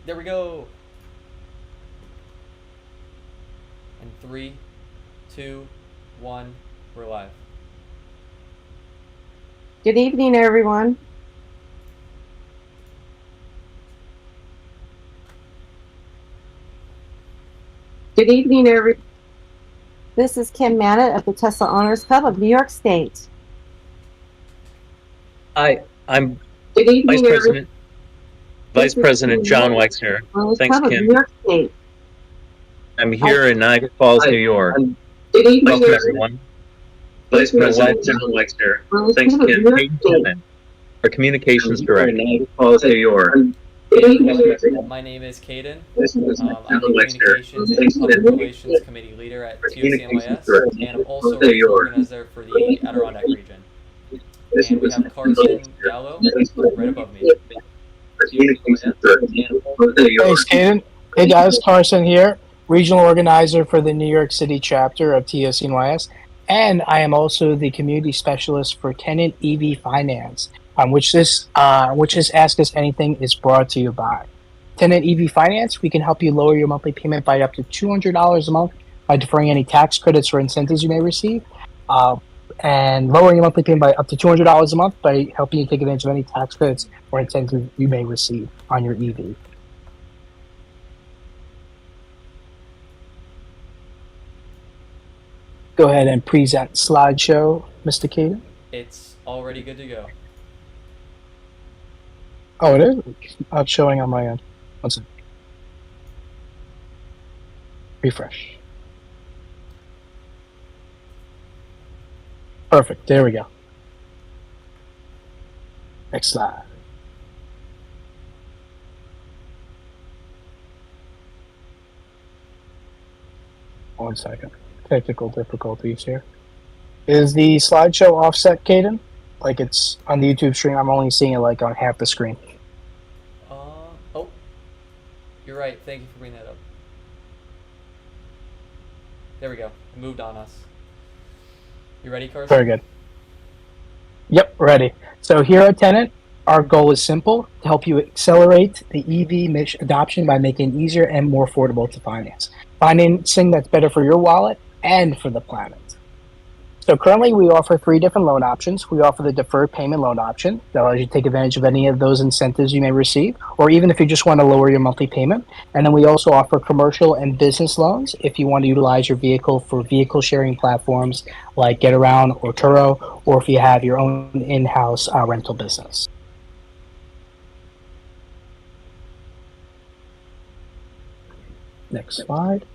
There we go. In 3, 2, 1, we're live. Good evening, everyone. Good evening, everyone. This is Kim Mannett of the Tesla Owners Club of New York State. Hi, I'm Good Vice evening, everyone. President Vice This is President Kim John Mannett Wexner. of the Owners Thanks, Club of Kim. New York State. I'm here in Niagara Falls, New York. Good evening, Welcome, everyone. everyone. Vice President John John Wexner. Owners Thanks, Club of Kim. New York Hayden State. Tenet, our Communications I'm here in Director. Niagara Falls, New York. Good evening, everyone. My name is Caden. This is I'm John the Wexner. Communications and Public Relations Committee Leader at TOCNYS, and I'm also New Regional York. Organizer for the Adirondack region. And we have Carson Gallo right above me. Thanks, Caden. Hey guys, Carson here, Regional Organizer for the New York City chapter of TOCNYS, and I am also the Community Specialist for Tenet EV Finance, which this Ask Us Anything is brought to you by. Tenet EV Finance, we can help you lower your monthly payment by up to $200 a month by deferring any tax credits or incentives you may receive, and lowering your monthly payment by up to $200 a month by helping you take advantage of any tax credits or incentives you may receive on your EV. Go ahead and present slideshow, Mr. Caden. It's already good to go. Oh, it is? Not showing on my end. One second. Refresh. Perfect. There we go. Next slide. One second. Technical difficulties here. Is the slideshow offset, Caden? Like it's on the YouTube stream, I'm only seeing it like on half the screen. Oh, you're right. Thank you for bringing that up. There we go. It moved on us. You ready, Carson? Very good. Yep, ready. So here at Tenet, our goal is simple: to help you accelerate the EV adoption by making it easier and more affordable to finance. Financing that's better for your wallet and for the planet. So currently we offer 3 different loan options. We offer the deferred payment loan option that allows you to take advantage of any of those incentives you may receive, or even if you just want to lower your monthly payment. And then we also offer commercial and business loans if you want to utilize your vehicle for vehicle sharing platforms like GetAround or Turo, or if you have your own in-house rental business. Next slide.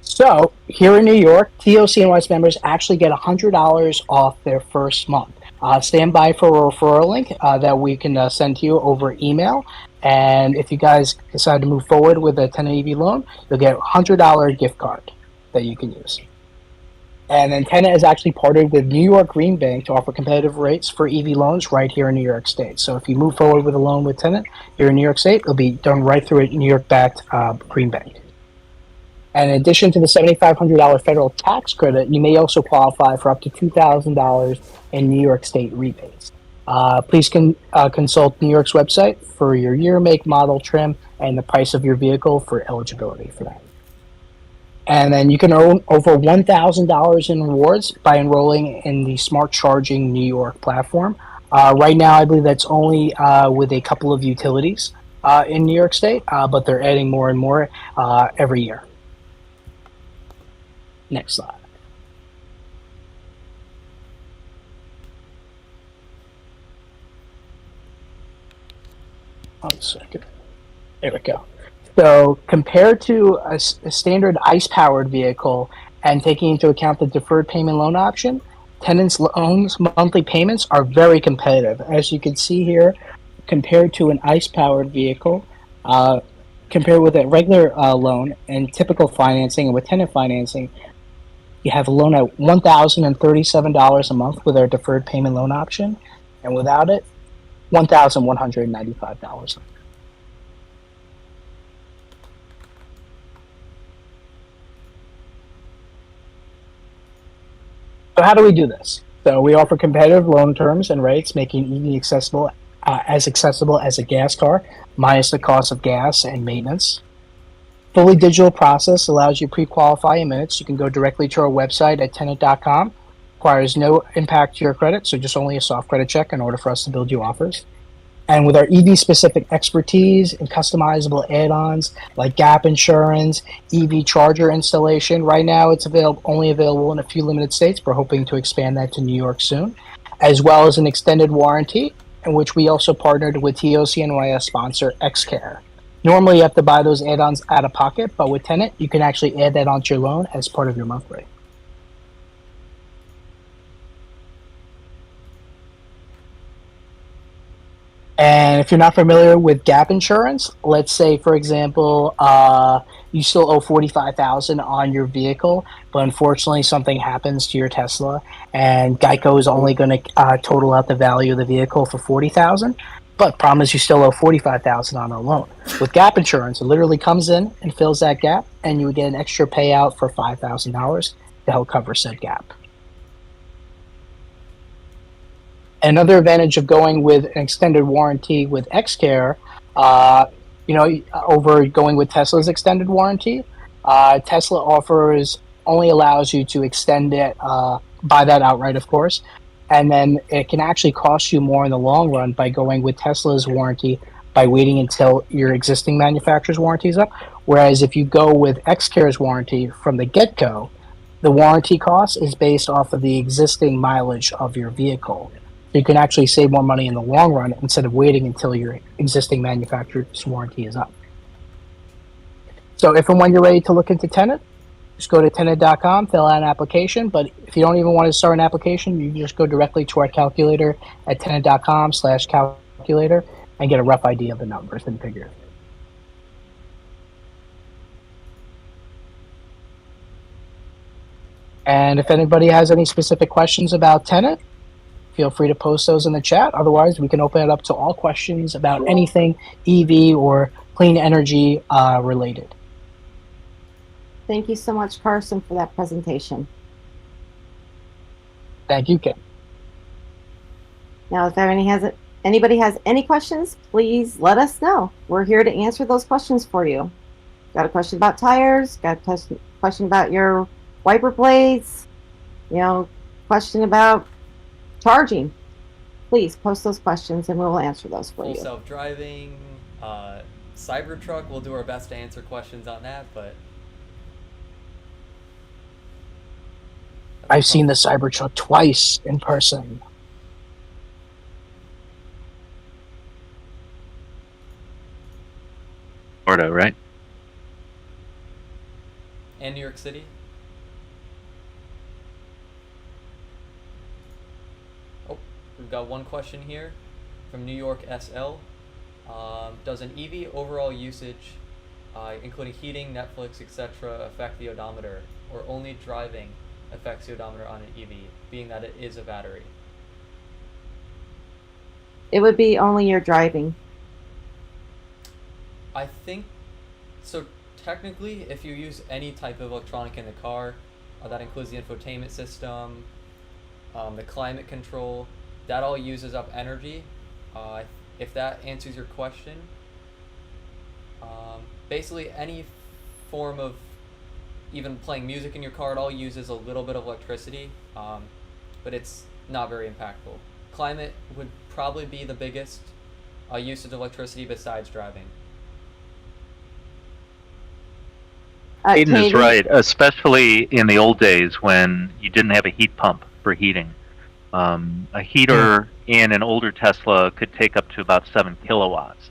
So here in New York, TOCNYS members actually get $100 off their first month. Stand by for a referral link that we can send to you over email. And if you guys decide to move forward with a 10 EV loan, you'll get a $100 gift card that you can use. And then Tenet is actually partnered with New York Green Bank to offer competitive rates for EV loans right here in New York State. So if you move forward with a loan with Tenet here in New York State, it'll be done right through a New York-backed Green Bank. And in addition to the $7,500 federal tax credit, you may also qualify for up to $2,000 in New York State rebates. Please consult New York's website for your year, make, model, trim, and the price of your vehicle for eligibility for that. And then you can earn over $1,000 in rewards by enrolling in the Smart Charging New York platform. Right now, I believe that's only with a couple of utilities in New York State, but they're adding more and more every year. Next slide. One second. There we go. So compared to a standard ICE-powered vehicle and taking into account the deferred payment loan option, Tenet's loans monthly payments are very competitive. As you can see here, compared to an ICE-powered vehicle, compared with a regular loan and typical financing and with Tenet financing, you have a loan at $1,037 a month with our deferred payment loan option, and without it, $1,195. So how do we do this? So we offer competitive loan terms and rates, making EV accessible as accessible as a gas car, minus the cost of gas and maintenance. Fully digital process allows you to pre-qualify in minutes. You can go directly to our website at Tenet.com. Requires no impact to your credit, so just only a soft credit check in order for us to build you offers. And with our EV-specific expertise and customizable add-ons like gap insurance, EV charger installation, right now it's only available in a few limited states. We're hoping to expand that to New York soon, as well as an extended warranty, in which we also partnered with TOCNYS sponsor XCare. Normally, you have to buy those add-ons out of pocket, but with Tenet, you can actually add that onto your loan as part of your monthly. And if you're not familiar with gap insurance, let's say, for example, you still owe $45,000 on your vehicle, but unfortunately something happens to your Tesla, and Geico is only going to total out the value of the vehicle for $40,000. But problem is, you still owe $45,000 on a loan. With gap insurance, it literally comes in and fills that gap, and you would get an extra payout for $5,000 to help cover said gap. Another advantage of going with an extended warranty with XCare, over going with Tesla's extended warranty, Tesla only allows you to extend it, buy that outright, of course, and then it can actually cost you more in the long run by going with Tesla's warranty by waiting until your existing manufacturer's warranty is up. Whereas if you go with XCare's warranty from the get-go, the warranty cost is based off of the existing mileage of your vehicle. You can actually save more money in the long run instead of waiting until your existing manufacturer's warranty is up. So if and when you're ready to look into Tenet, just go to Tenet.com, fill out an application. But if you don't even want to start an application, you can just go directly to our calculator at Tenet.com/calculator and get a rough idea of the numbers and figures. And if anybody has any specific questions about Tenet, feel free to post those in the chat. Otherwise, we can open it up to all questions about anything EV or clean energy related. Thank you so much, Carson, for that presentation. Thank you, Kim. Now, if anybody has any questions, please let us know. We're here to answer those questions for you. Got a question about tires? Got a question about your wiper blades? Question about charging? Please post those questions and we will answer those for you. Full self-driving, Cybertruck, we'll do our best to answer questions on that, but... I've seen the Cybertruck twice in person. Florida, right? And New York City? We've got one question here from New York SL. Does an EV overall usage, including heating, Netflix, etc., affect the odometer, or only driving affects the odometer on an EV, being that it is a battery? It would be only your driving. I think so. Technically, if you use any type of electronic in the car, that includes the infotainment system, the climate control, that all uses up energy. If that answers your question, basically any form of even playing music in your car, it all uses a little bit of electricity, but it's not very impactful. Climate would probably be the biggest usage of electricity besides driving. Aiden is right, especially in the old days when you didn't have a heat pump for heating. A heater in an older Tesla could take up to about 7 kilowatts,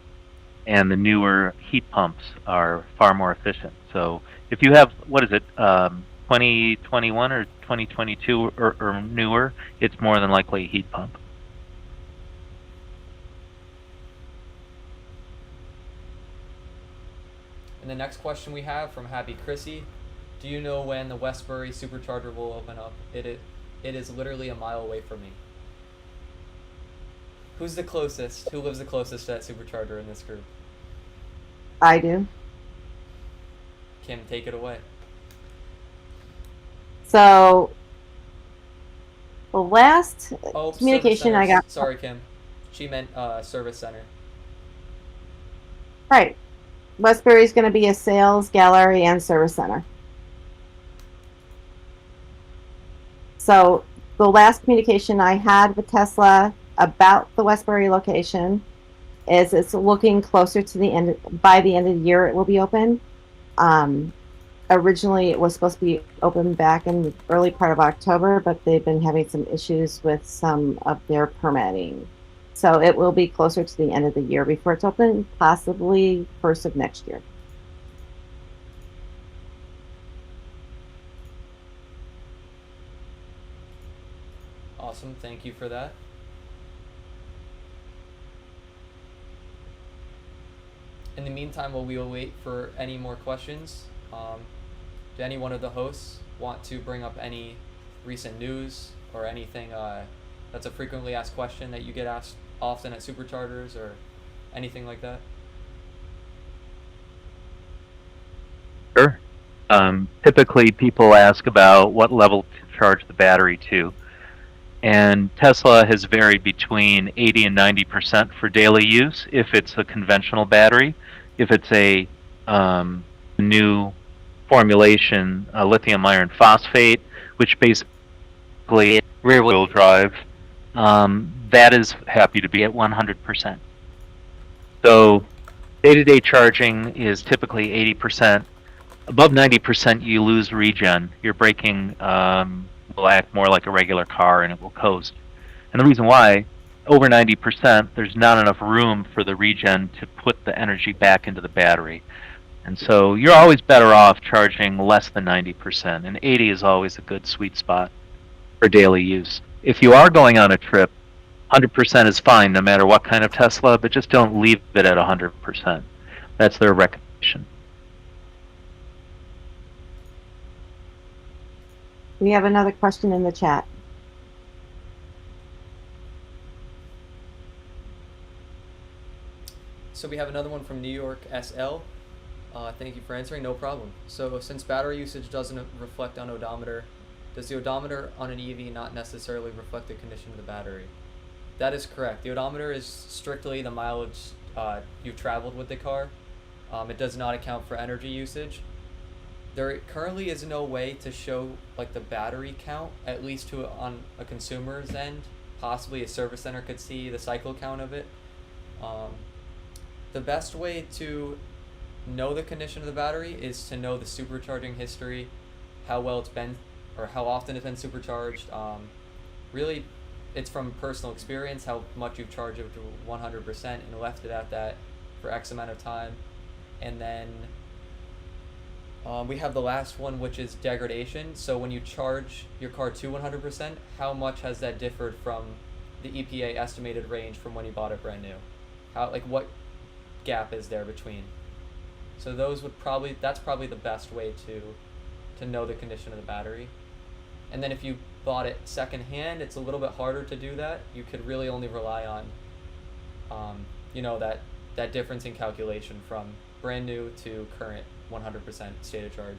and the newer heat pumps are far more efficient. So if you have, 2021 or 2022 or newer, it's more than likely a heat pump. And the next question we have from Happy Chrissy: do you know when the Westbury supercharger will open up? It is literally a mile away from me. Who's the closest? Who lives the closest to that supercharger in this group? I do. Kim, take it away. So, the last communication I got... Sorry, Kim. She meant service center. Right. Westbury is going to be a sales gallery and service center. So the last communication I had with Tesla about the Westbury location is it's looking closer to the end. By the end of the year, it will be open. Originally, it was supposed to be open back in the early part of October, but they've been having some issues with some of their permitting. So it will be closer to the end of the year before it's open, possibly first of next year. Awesome, thank you for that. In the meantime, while we will wait for any more questions, do any one of the hosts want to bring up any recent news or anything that's a frequently asked question that you get asked often at superchargers or anything like that? Sure. Typically, people ask about what level to charge the battery to. And Tesla has varied between 80 and 90% for daily use if it's a conventional battery. If it's a new formulation, lithium iron phosphate, which basically rear-wheel drive, that is happy to be at 100%. So day-to-day charging is typically 80%. Above 90%, you lose regen. Your braking will act more like a regular car, and it will coast. And the reason why, over 90%, there's not enough room for the regen to put the energy back into the battery. And so you're always better off charging less than 90%, and 80 is always a good sweet spot for daily use. If you are going on a trip, 100% is fine no matter what kind of Tesla, but just don't leave it at 100%. That's their recommendation. We have another question in the chat. So we have another one from New York SL. Thank you for answering, no problem. So since battery usage doesn't reflect on odometer, does the odometer on an EV not necessarily reflect the condition of the battery? That is correct. The odometer is strictly the mileage you've traveled with the car. It does not account for energy usage. There currently is no way to show like the battery count, at least on a consumer's end. Possibly a service center could see the cycle count of it. The best way to know the condition of the battery is to know the supercharging history, how well it's been, or how often it's been supercharged. Really, it's from personal experience, how much you've charged it to 100% and left it at that for X amount of time. And then we have the last one, which is degradation. So when you charge your car to 100%, how much has that differed from the EPA estimated range from when you bought it brand new? What gap is there between? So that's probably the best way to know the condition of the battery. And then if you bought it secondhand, it's a little bit harder to do that. You could really only rely on, that difference in calculation from brand new to current 100% state of charge.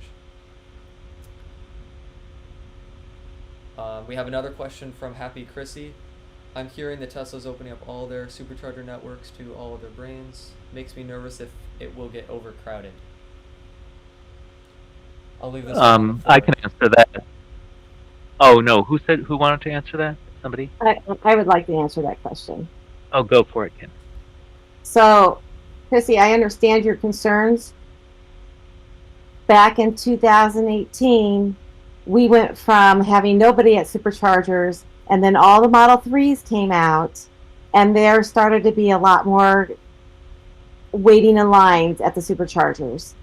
We have another question from Happy Chrissy. I'm hearing that Tesla's opening up all their supercharger networks to all of their brands. Makes me nervous if it will get overcrowded. I'll leave this one I can answer that. Oh no, who wanted to answer that? Somebody? I would like to answer that question. Oh, go for it, Ken. So, Chrissy, I understand your concerns. Back in 2018, we went from having nobody at superchargers, and then all the Model 3s came out, and there started to be a lot more waiting in lines at the superchargers.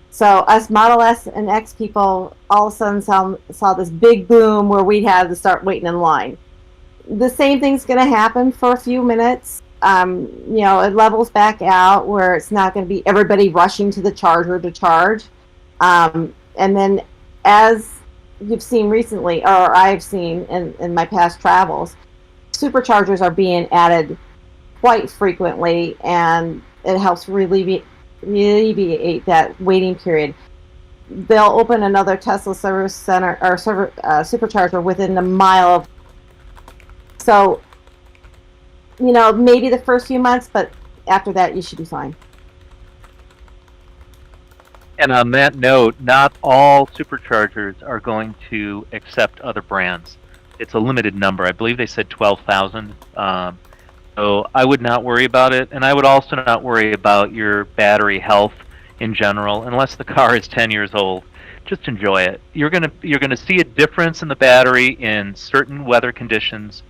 So us Model S and X people all of a sudden saw this big boom where we had to start waiting in line. The same thing's going to happen for a few minutes. It levels back out where it's not going to be everybody rushing to the charger to charge. And then as you've seen recently, or I've seen in my past travels, superchargers are being added quite frequently, and it helps alleviate that waiting period. They'll open another Tesla service center or supercharger within a mile of. So maybe the first few months, but after that, you should be fine. And on that note, not all superchargers are going to accept other brands. It's a limited number. I believe they said 12,000. So I would not worry about it, and I would also not worry about your battery health in general, unless the car is 10 years old. Just enjoy it. You're gonna see a difference in the battery in certain weather conditions,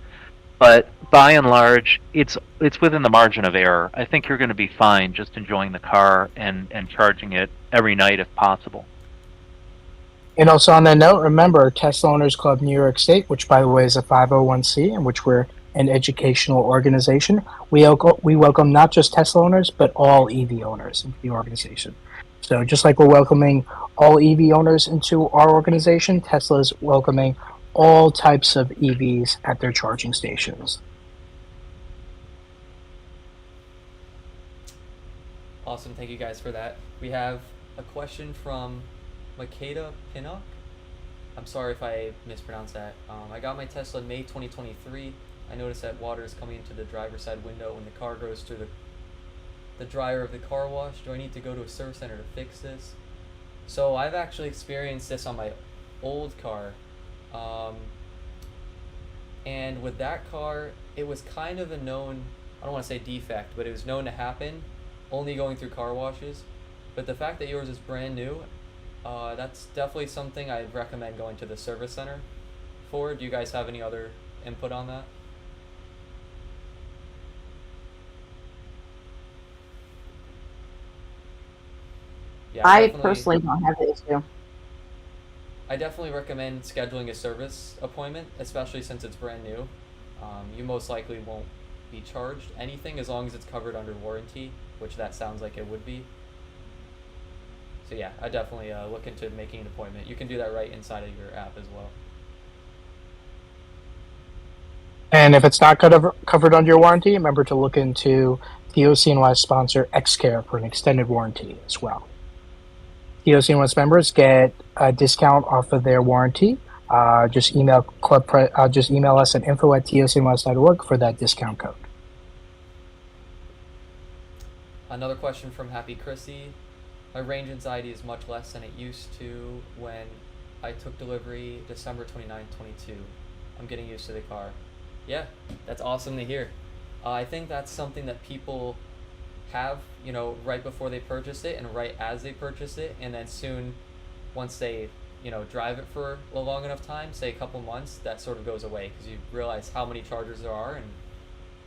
but by and large, it's within the margin of error. I think you're going to be fine just enjoying the car and charging it every night if possible. And also on that note, remember Tesla Owners Club New York State, which by the way is a 501c, in which we're an educational organization. We welcome not just Tesla owners, but all EV owners into the organization. So just like we're welcoming all EV owners into our organization, Tesla's welcoming all types of EVs at their charging stations. Awesome, thank you guys for that. We have a question from Makeda Pinnock. I'm sorry if I mispronounced that. I got my Tesla in May 2023. I noticed that water is coming into the driver's side window when the car goes through the dryer of the car wash. Do I need to go to a service center to fix this? So I've actually experienced this on my old car. And with that car, it was kind of a known, I don't want to say defect, but it was known to happen, only going through car washes. But the fact that yours is brand new, that's definitely something I'd recommend going to the service center for. Do you guys have any other input on that? Yeah, I personally don't have the issue. I definitely recommend scheduling a service appointment, especially since it's brand new. You most likely won't be charged anything as long as it's covered under warranty, which that sounds like it would be. So yeah, I definitely look into making an appointment. You can do that right inside of your app as well. And if it's not covered under your warranty, remember to look into TOCNY's sponsor XCare for an extended warranty as well. TOCNY's members get a discount off of their warranty. Just email us at info@tocnys.org for that discount code. Another question from Happy Chrissy. My range anxiety is much less than it used to when I took delivery December 29, 22. I'm getting used to the car. Yeah, that's awesome to hear. I think that's something that people have, right before they purchase it and right as they purchase it, and then soon, once they, drive it for a long enough time, say a couple months, that sort of goes away because you realize how many chargers there are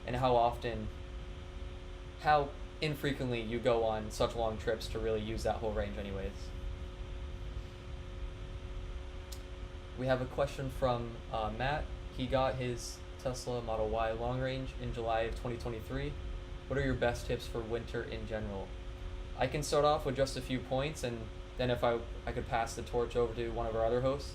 and how infrequently you go on such long trips to really use that whole range anyways. We have a question from Matt. He got his Tesla Model Y long range in July of 2023. What are your best tips for winter in general? I can start off with just a few points, and then if I could pass the torch over to one of our other hosts.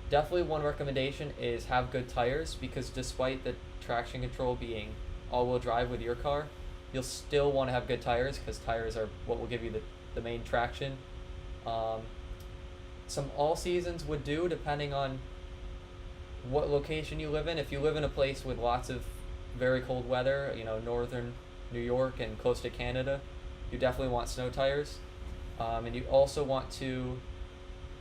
Definitely one recommendation is have good tires, because despite the traction control being all-wheel drive with your car, you'll still want to have good tires because tires are what will give you the main traction. Some all-seasons would do depending on what location you live in. If you live in a place with lots of very cold weather, northern New York and close to Canada, you definitely want snow tires. And you also want to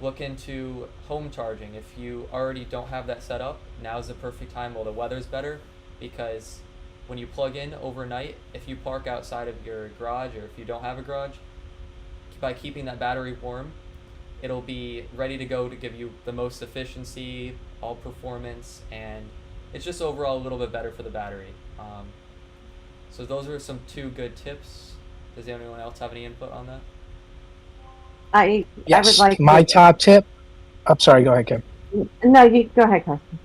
look into home charging. If you already don't have that set up, now's the perfect time while the weather's better, because when you plug in overnight, if you park outside of your garage or if you don't have a garage, by keeping that battery warm, it'll be ready to go to give you the most efficiency, all performance, and it's just overall a little bit better for the battery. So those are some 2 good tips. Does anyone else have any input on that? I Yes, would like my to, top tip. I'm sorry, go ahead, Kim. No, you go ahead, Carson.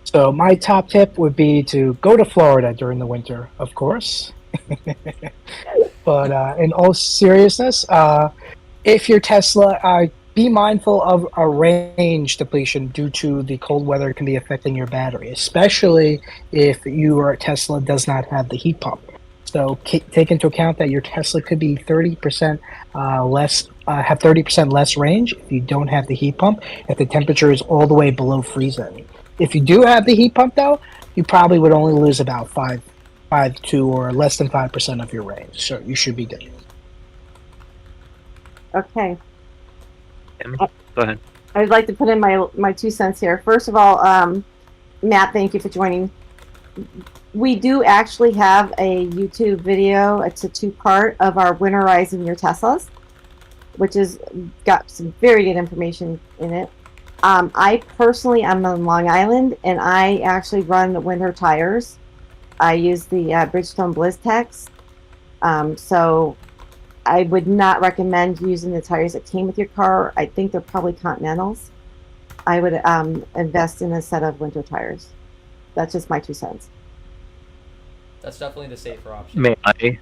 So my top tip would be to go to Florida during the winter, of course. But in all seriousness, if your Tesla, be mindful of a range depletion due to the cold weather can be affecting your battery, especially if your Tesla does not have the heat pump. So take into account that your Tesla could be 30% less, have 30% less range if you don't have the heat pump, if the temperature is all the way below freezing. If you do have the heat pump, though, you probably would only lose about 5 to or less than 5% of your range. So you should be good. Okay. Tammy, go ahead. I'd like to put in my 2 cents here. First of all, Matt, thank you for joining. We do actually have a YouTube video. It's a 2-part of our winterizing your Teslas, which has got some very good information in it. I personally am on Long Island, and I actually run the winter tires. I use the Bridgestone BlizzTechs. So I would not recommend using the tires that came with your car. I think they're probably Continentals. I would invest in a set of winter tires. That's just my 2 cents. That's definitely the safer option. May I?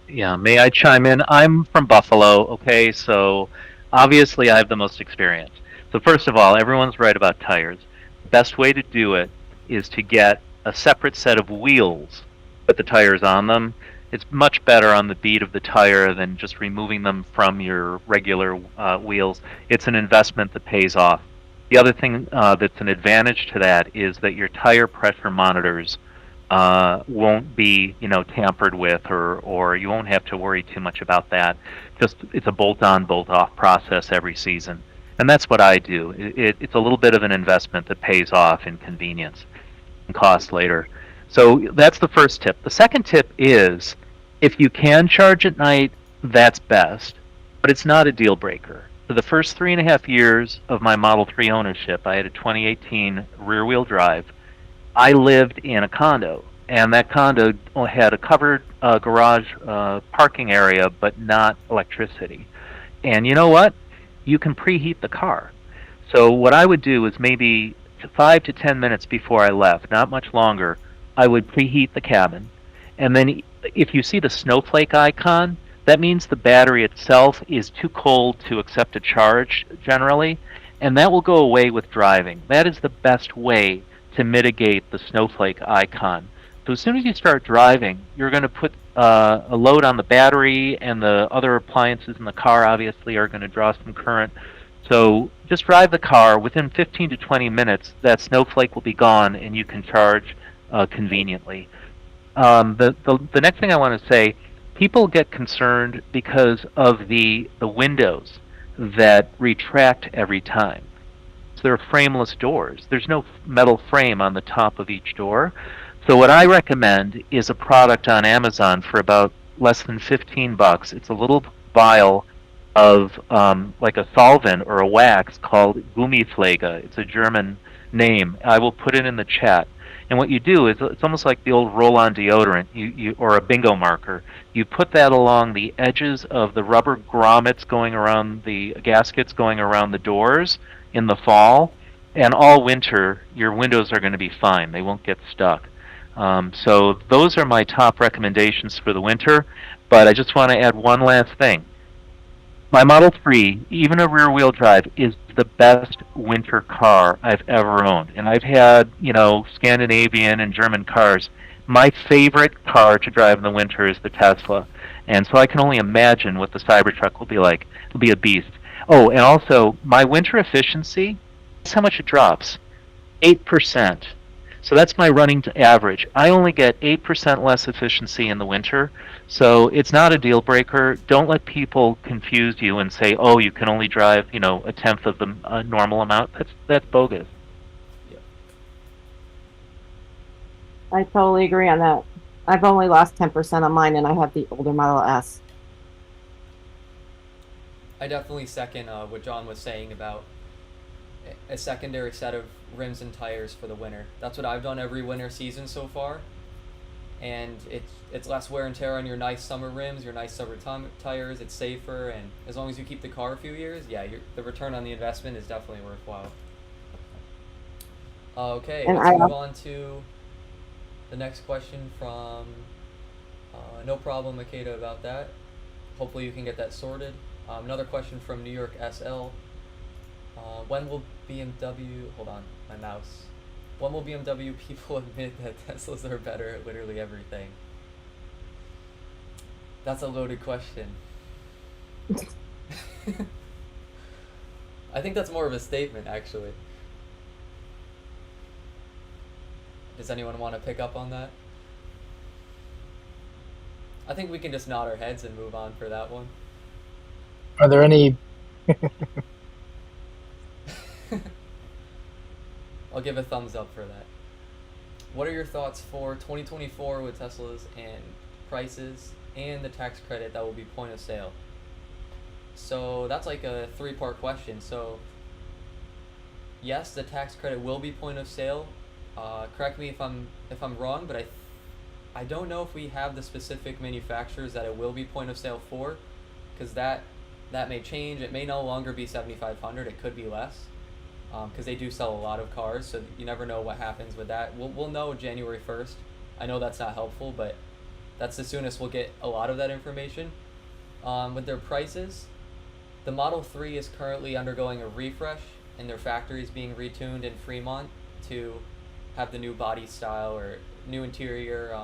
Yeah, may I chime in? I'm from Buffalo, okay, so obviously I have the most experience. So first of all, everyone's right about tires. The best way to do it is to get a separate set of wheels, put the tires on them. It's much better on the bead of the tire than just removing them from your regular wheels. It's an investment that pays off. The other thing that's an advantage to that is that your tire pressure monitors won't be, tampered with, or you won't have to worry too much about that. Just it's a bolt-on, bolt-off process every season, and that's what I do. It's a little bit of an investment that pays off in convenience and cost later. So that's the first tip. The second tip is, if you can charge at night, that's best, but it's not a deal breaker. For the first 3.5 years of my Model 3 ownership, I had a 2018 rear-wheel drive. I lived in a condo, and that condo had a covered garage parking area, but not electricity. And you know what? You can preheat the car. So what I would do is maybe 5 to 10 minutes before I left, not much longer, I would preheat the cabin. And then if you see the snowflake icon, that means the battery itself is too cold to accept a charge generally, and that will go away with driving. That is the best way to mitigate the snowflake icon. So as soon as you start driving, you're going to put a load on the battery, and the other appliances in the car obviously are going to draw some current. So just drive the car. Within 15 to 20 minutes, that snowflake will be gone, and you can charge conveniently. The next thing I want to say, people get concerned because of the windows that retract every time. So they're frameless doors. There's no metal frame on the top of each door. So what I recommend is a product on Amazon for about less than $15. It's a little vial of like a solvent or a wax called Gummipflege. It's a German name. I will put it in the chat. And what you do is, it's almost like the old roll-on deodorant, or a bingo marker. You put that along the edges of the rubber grommets going around the gaskets going around the doors in the fall, and all winter your windows are going to be fine. They won't get stuck. So those are my top recommendations for the winter. But I just want to add one last thing. My Model 3, even a rear-wheel drive, is the best winter car I've ever owned. And I've had, Scandinavian and German cars. My favorite car to drive in the winter is the Tesla. And so I can only imagine what the Cybertruck will be like. It'll be a beast. Oh, and also, my winter efficiency, guess how much it drops? 8%. So that's my running average. I only get 8% less efficiency in the winter. So it's not a deal breaker. Don't let people confuse you and say, oh, you can only drive, a tenth of the normal amount. That's bogus. Yeah. I totally agree on that. I've only lost 10% on mine, and I have the older Model S. I definitely second what John was saying about a secondary set of rims and tires for the winter. That's what I've done every winter season so far, and it's less wear and tear on your nice summer rims, your nice summer tires. It's safer, and as long as you keep the car a few years, yeah, the return on the investment is definitely worthwhile. Okay, And let's move on to the next question from no problem, Makeda, about that. Hopefully you can get that sorted. Another question from New York SL. When will BMW, hold on, my mouse. When will BMW people admit that Teslas are better at literally everything? That's a loaded question. I think that's more of a statement, actually. Does anyone want to pick up on that? I think we can just nod our heads and move on for that one. Are there any? I'll give a thumbs up for that. What are your thoughts for 2024 with Teslas and prices and the tax credit that will be point of sale? So that's like a 3-part question. So yes, the tax credit will be point of sale. Correct me if I'm wrong, but I don't know if we have the specific manufacturers that it will be point of sale for, because that may change. It may no longer be 7,500. It could be less, because they do sell a lot of cars. So you never know what happens with that. We'll know January 1st. I know that's not helpful, but that's the soonest we'll get a lot of that information. With their prices, the Model 3 is currently undergoing a refresh, and their factory is being retuned in Fremont to have the new body style or new interior.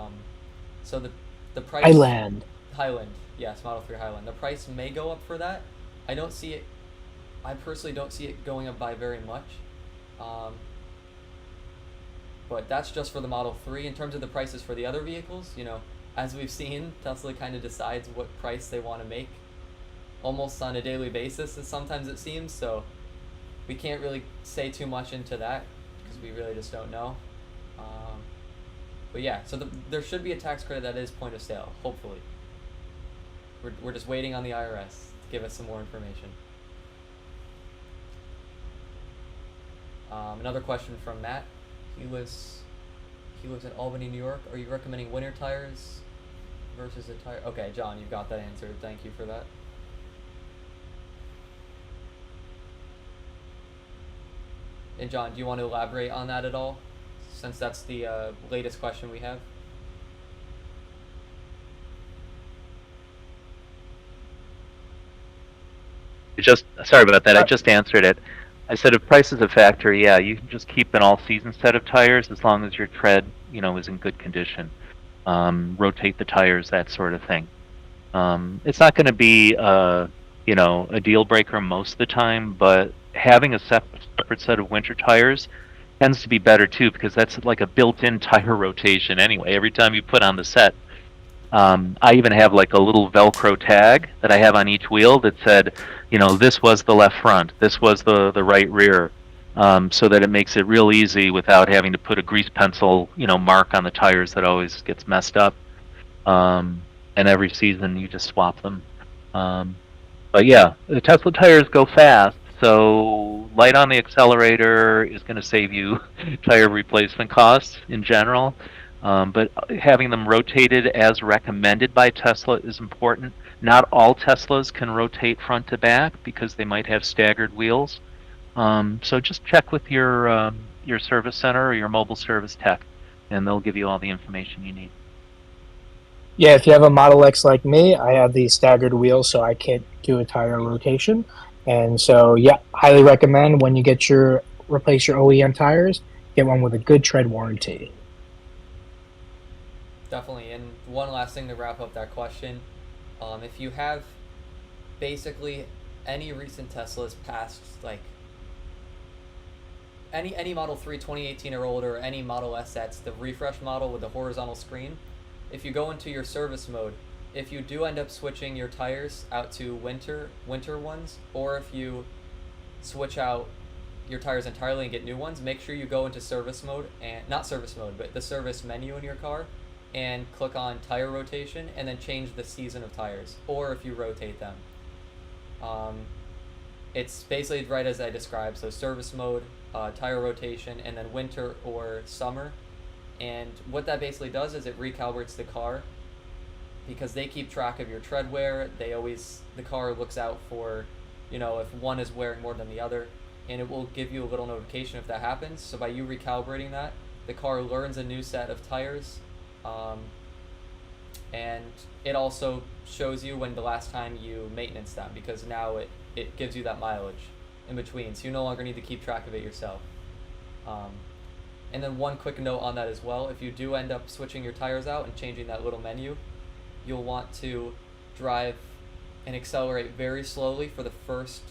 So the price Highland, yes, Model 3 Highland. The price may go up for that. I personally don't see it going up by very much. But that's just for the Model 3. In terms of the prices for the other vehicles, as we've seen, Tesla kind of decides what price they want to make almost on a daily basis, sometimes it seems. So we can't really say too much into that because we really just don't know. But yeah, so there should be a tax credit that is point of sale, hopefully. We're just waiting on the IRS to give us some more information. Another question from Matt. He lives in Albany, New York. Are you recommending winter tires versus a tire? Okay, John, you've got that answered. Thank you for that. And John, do you want to elaborate on that at all, since that's the latest question we have? Sorry about that. I just answered it. I said if price is a factor, yeah, you can just keep an all-season set of tires as long as your tread, is in good condition. Rotate the tires, that sort of thing. It's not going to be, a deal breaker most of the time, but having a separate set of winter tires tends to be better too, because that's like a built-in tire rotation anyway. Every time you put on the set, I even have like a little Velcro tag that I have on each wheel that said, this was the left front, this was the right rear, so that it makes it real easy without having to put a grease pencil, mark on the tires that always gets messed up. And every season you just swap them. But yeah, the Tesla tires go fast, so light on the accelerator is going to save you tire replacement costs in general. But having them rotated as recommended by Tesla is important. Not all Teslas can rotate front to back because they might have staggered wheels. So just check with your service center or your mobile service tech, and they'll give you all the information you need. Yeah, if you have a Model X like me, I have the staggered wheels, so I can't do a tire rotation. And so, yeah, highly recommend when you replace your OEM tires, get one with a good tread warranty. Definitely. And one last thing to wrap up that question. If you have basically any recent Teslas past, like any Model 3 2018 or older, or any Model S that's the refresh model with the horizontal screen, if you go into your service mode, if you do end up switching your tires out to winter ones, or if you switch out your tires entirely and get new ones, make sure you go into service mode, and not service mode, but the service menu in your car, and click on tire rotation, and then change the season of tires, or if you rotate them. It's basically right as I described, so service mode, tire rotation, and then winter or summer. And what that basically does is it recalibrates the car, because they keep track of your tread wear. The car looks out for, if one is wearing more than the other, and it will give you a little notification if that happens. So by you recalibrating that, the car learns a new set of tires, and it also shows you when the last time you maintenance them, because now it gives you that mileage in between, so you no longer need to keep track of it yourself. And then one quick note on that as well, if you do end up switching your tires out and changing that little menu, you'll want to drive and accelerate very slowly for the first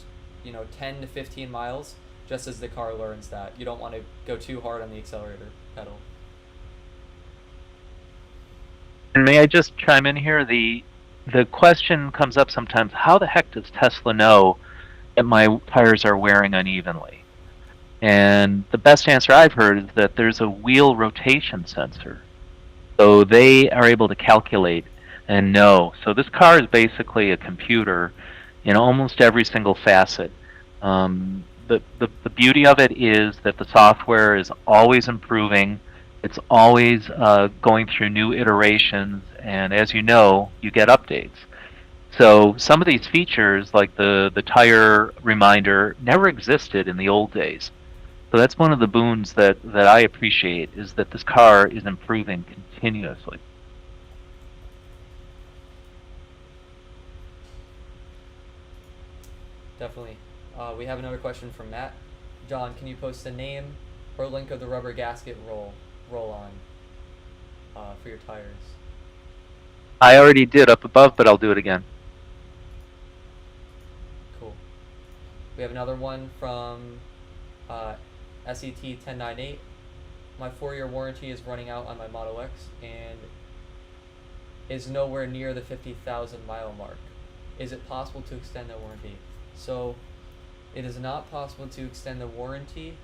10 to 15 miles, just as the car learns that. You don't want to go too hard on the accelerator pedal. And may I just chime in here? The question comes up sometimes, how the heck does Tesla know that my tires are wearing unevenly? And the best answer I've heard is that there's a wheel rotation sensor. So they are able to calculate and know. So this car is basically a computer in almost every single facet. The beauty of it is that the software is always improving. It's always going through new iterations, and as you know, you get updates. So some of these features, like the tire reminder, never existed in the old days. So that's one of the boons that I appreciate, is that this car is improving continuously. Definitely. We have another question from Matt. John, can you post the name or link of the rubber gasket roll-on for your tires? I already did up above, but I'll do it again. Cool. We have another one from SET 1098. My 4-year warranty is running out on my Model X and is nowhere near the 50,000 mile mark. Is it possible to extend the warranty? So it is not possible to extend the warranty.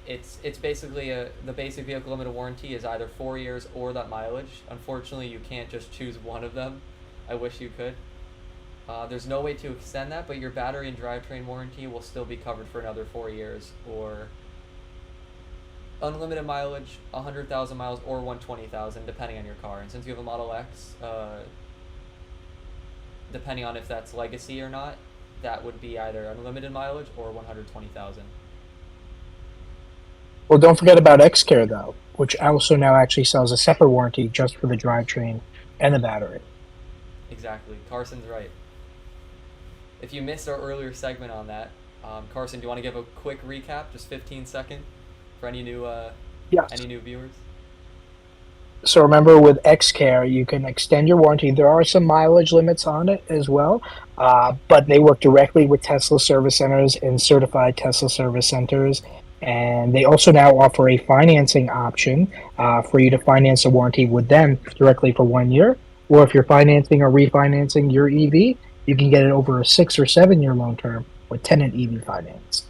It's basically the basic vehicle limited warranty is either 4 years or that mileage. Unfortunately, you can't just choose one of them. I wish you could. There's no way to extend that, but your battery and drivetrain warranty will still be covered for another 4 years, or unlimited mileage, 100,000 miles, or 120,000, depending on your car. And since you have a Model X, depending on if that's legacy or not, that would be either unlimited mileage or 120,000. Well, don't forget about XCare, though, which also now actually sells a separate warranty just for the drivetrain and the battery. Exactly. Carson's right. If you missed our earlier segment on that, Carson, do you want to give a quick recap, just 15 seconds, for any new Yes. any new viewers? So remember, with XCare, you can extend your warranty. There are some mileage limits on it as well, but they work directly with Tesla service centers and certified Tesla service centers. And they also now offer a financing option for you to finance a warranty with them directly for 1 year. Or if you're financing or refinancing your EV, you can get it over a 6 or 7 year loan term with Tenet EV Finance.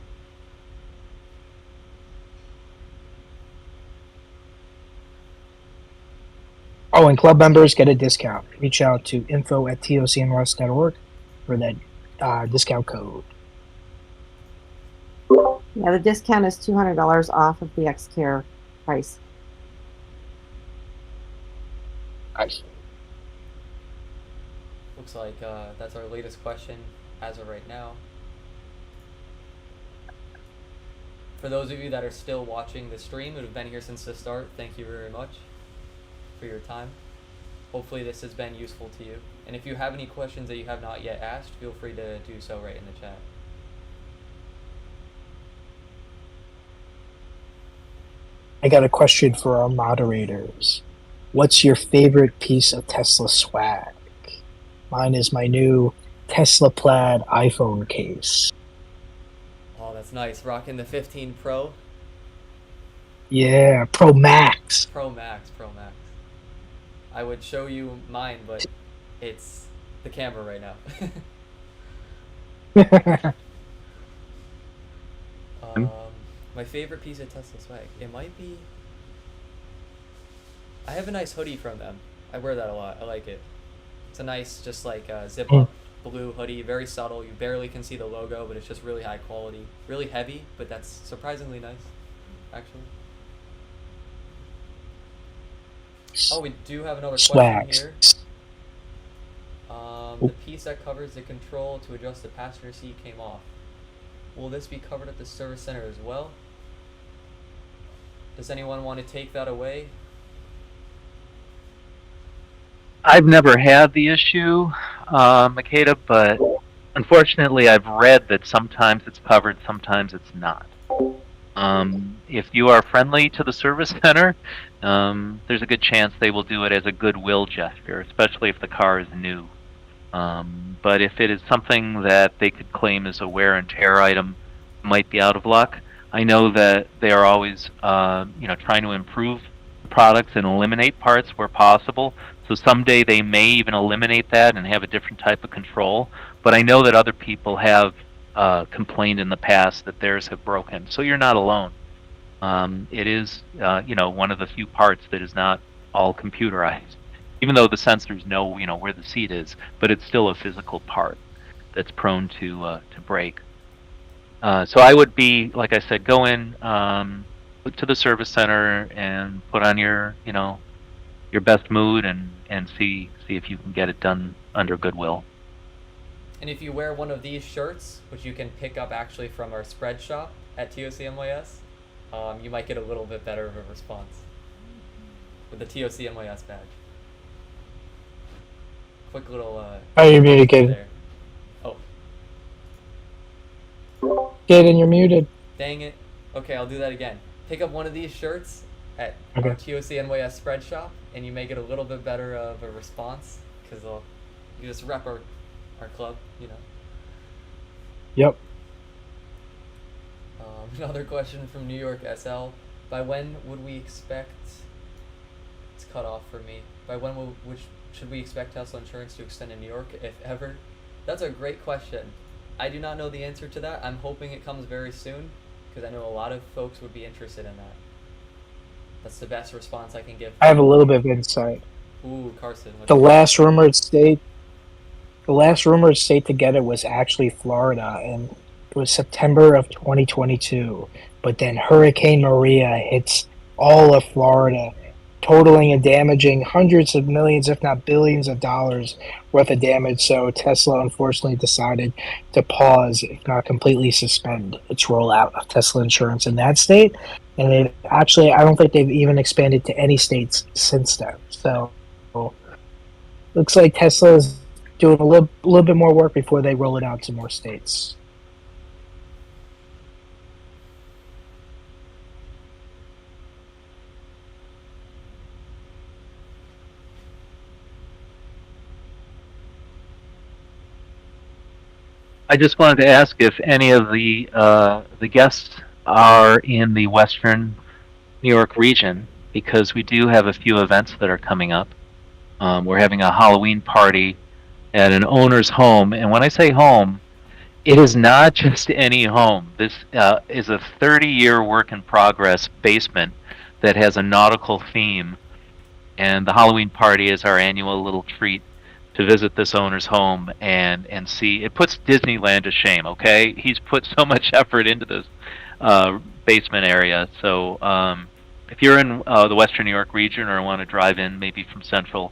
Oh, and club members get a discount. Reach out to info@tocnwest.org for that discount code. Yeah, the discount is $200 off of the XCare price. Nice. Looks like that's our latest question as of right now. For those of you that are still watching the stream and have been here since the start, thank you very much for your time. Hopefully this has been useful to you. And if you have any questions that you have not yet asked, feel free to do so right in the chat. I got a question for our moderators. What's your favorite piece of Tesla swag? Mine is my new Tesla plaid iPhone case. Oh, that's nice. Rocking the 15 Pro. Yeah, Pro Max. Pro Max. I would show you mine, but it's the camera right now. My favorite piece of Tesla swag, it might be... I have a nice hoodie from them. I wear that a lot. I like it. It's a nice, just like zip-up blue hoodie, very subtle. You barely can see the logo, but it's just really high quality. Really heavy, but that's surprisingly nice, actually. Oh, we do have another question here. The piece that covers the control to adjust the passenger seat came off. Will this be covered at the service center as well? Does anyone want to take that away? I've never had the issue, Makeda, but unfortunately I've read that sometimes it's covered, sometimes it's not. If you are friendly to the service center, there's a good chance they will do it as a goodwill gesture, especially if the car is new. But if it is something that they could claim as a wear and tear item, might be out of luck. I know that they are always, trying to improve products and eliminate parts where possible. So someday they may even eliminate that and have a different type of control. But I know that other people have complained in the past that theirs have broken. So you're not alone. It is, one of the few parts that is not all computerized. Even though the sensors know, where the seat is, but it's still a physical part that's prone to break. So I would be, like I said, go in to the service center and put on your best mood and see if you can get it done under goodwill. And if you wear one of these shirts, which you can pick up actually from our spread shop at TOCNYS, you might get a little bit better of a response with the TOCNYS badge. Quick little Are you muted, Kid? there. Oh, Kid, you're muted. dang it. Okay, I'll do that again. Pick up one of these shirts at Okay. our TOCNYS spread shop, and you may get a little bit better of a response because you just rep our club, Yep. Another question from New York SL. By when would we expect... It's cut off for me. By when should we expect Tesla insurance to extend in New York, if ever? That's a great question. I do not know the answer to that. I'm hoping it comes very soon, because I know a lot of folks would be interested in that. That's the best response I can give. I have a little bit of insight. Ooh, Carson. The last rumored state to get it was actually Florida, and it was September of 2022. But then Hurricane Maria hits all of Florida, totaling and damaging hundreds of millions, if not billions of dollars worth of damage. So Tesla unfortunately decided to pause, if not completely suspend, its rollout of Tesla insurance in that state. And I don't think they've even expanded to any states since then. So looks like Tesla is doing a little bit more work before they roll it out to more states. I just wanted to ask if any of the guests are in the Western New York region, because we do have a few events that are coming up. We're having a Halloween party at an owner's home, and when I say home, it is not just any home. This is a 30-year work-in-progress basement that has a nautical theme, and the Halloween party is our annual little treat to visit this owner's home and see. It puts Disneyland to shame, okay? He's put so much effort into this basement area. So if you're in the Western New York region or want to drive in maybe from Central,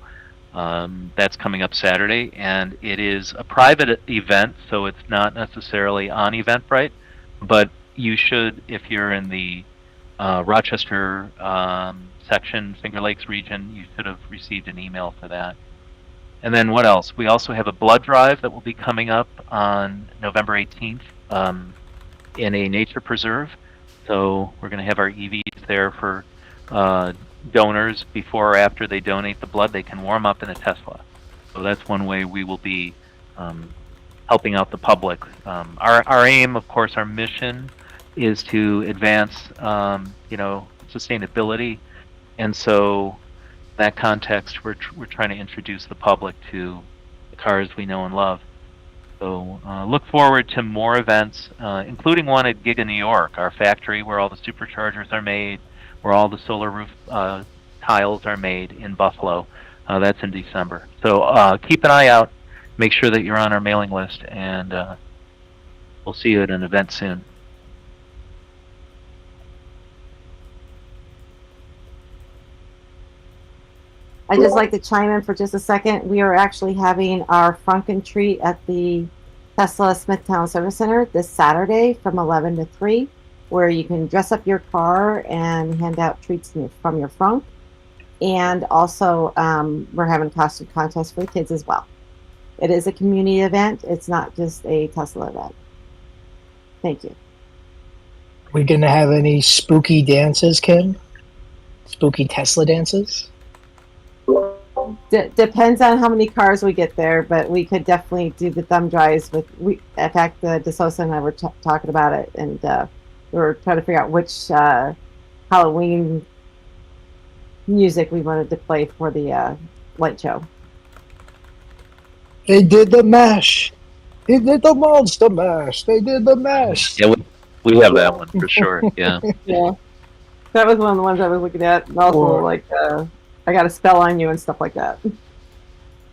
that's coming up Saturday. And it is a private event, so it's not necessarily on Eventbrite. But you should, if you're in the Rochester section, Finger Lakes region, you should have received an email for that. And then what else? We also have a blood drive that will be coming up on November 18th in a nature preserve. So we're going to have our EVs there for donors. Before or after they donate the blood, they can warm up in a Tesla. So that's one way we will be helping out the public. Our aim, of course, our mission is to advance, sustainability. And so that context, we're trying to introduce the public to the cars we know and love. So look forward to more events, including one at Giga New York, our factory where all the superchargers are made, where all the solar roof tiles are made in Buffalo. That's in December. So keep an eye out. Make sure that you're on our mailing list, and we'll see you at an event soon. I'd just like to chime in for just a second. We are actually having our Frunkin treat at the Tesla Smithtown Service Center this Saturday from 11 to 3, where you can dress up your car and hand out treats from your frunk. And also, we're having a costume contest for the kids as well. It is a community event. It's not just a Tesla event. Thank you. We gonna have any spooky dances, Kim? Spooky Tesla dances? Depends on how many cars we get there, but we could definitely do the thumb drives in fact, DeSosa and I were talking about it, and we were trying to figure out which Halloween music we wanted to play for the light show. They did the mash. They did the monster mash. They did the mash. Yeah, we have that one for sure. Yeah. Yeah, that was one of the ones I was looking at. And also, Or- like, I got a spell on you and stuff like that.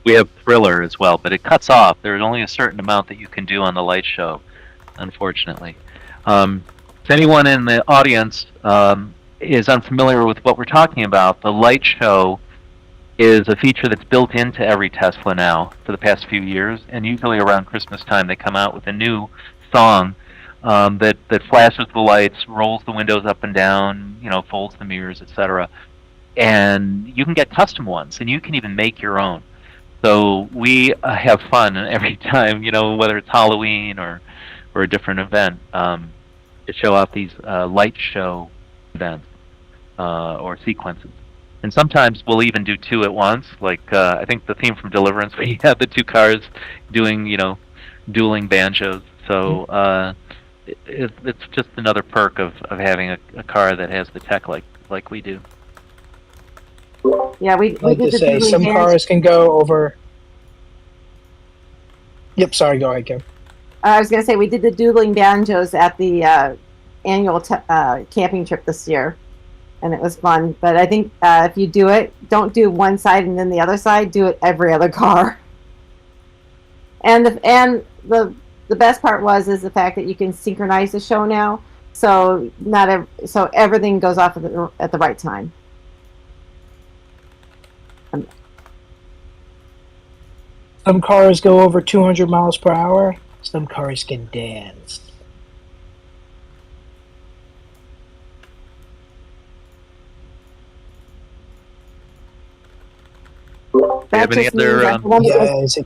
We have Thriller as well, but it cuts off. There's only a certain amount that you can do on the light show, unfortunately. If anyone in the audience is unfamiliar with what we're talking about, the light show is a feature that's built into every Tesla now for the past few years, and usually around Christmas time they come out with a new song that flashes the lights, rolls the windows up and down, folds the mirrors, etc. And you can get custom ones, and you can even make your own. So we have fun every time, whether it's Halloween or a different event, to show off these light show events or sequences. And sometimes we'll even do two at once. Like I think the theme from Deliverance, where you have the two cars doing, dueling banjos. So it's just another perk of having a car that has the tech like we do. Yeah, we like did to the say, dueling some bands. cars can go over. Yep, sorry, go ahead, Kim. I was gonna say we did the dueling banjos at the annual camping trip this year, and it was fun. But I think if you do it, don't do one side and then the other side. Do it every other car. And the best part is the fact that you can synchronize the show now, so so everything goes off at the right time. Some cars go over 200 miles per hour. Some cars can dance. That have any just other, means I'm the one that